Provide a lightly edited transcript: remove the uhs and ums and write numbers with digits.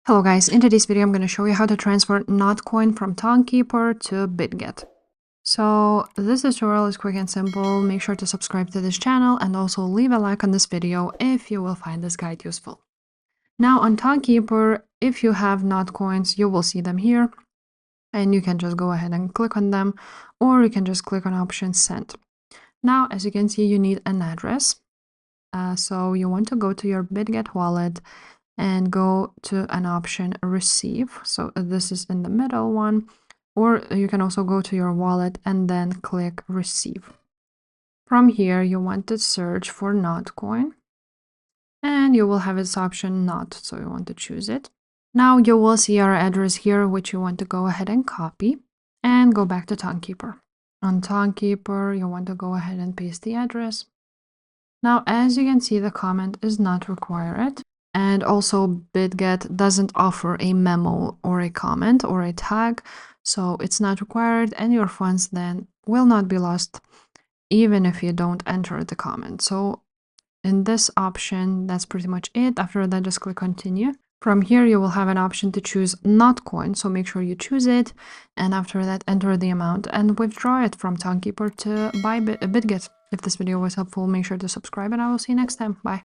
Hello guys, in today's video I'm going to show you how to transfer Notcoin from Tonkeeper to Bitget. So this tutorial is quick and simple. Make sure to subscribe to this channel and also leave a like on this video if you will find this guide useful. Now on Tonkeeper, if you have Notcoins, you will see them here and you can just go ahead and click on them, or you can just click on option send. Now as you can see, you need an address. So you want to go to your Bitget wallet and go to an option receive. So this is in the middle one, or you can also go to your wallet and then click receive. From here, you want to search for Notcoin and you will have this option not. So you want to choose it. Now you will see our address here, which you want to go ahead and copy and go back to Tonkeeper. On Tonkeeper, you want to go ahead and paste the address. Now, as you can see, the comment is not required. And also Bitget doesn't offer a memo or a comment or a tag, so it's not required and your funds then will not be lost even if you don't enter the comment. So in this option, that's pretty much it. After that, just click continue. From here, you will have an option to choose Notcoin, so make sure you choose it. And after that, enter the amount and withdraw it from Tonkeeper to buy Bitget. If this video was helpful, make sure to subscribe and I will see you next time. Bye.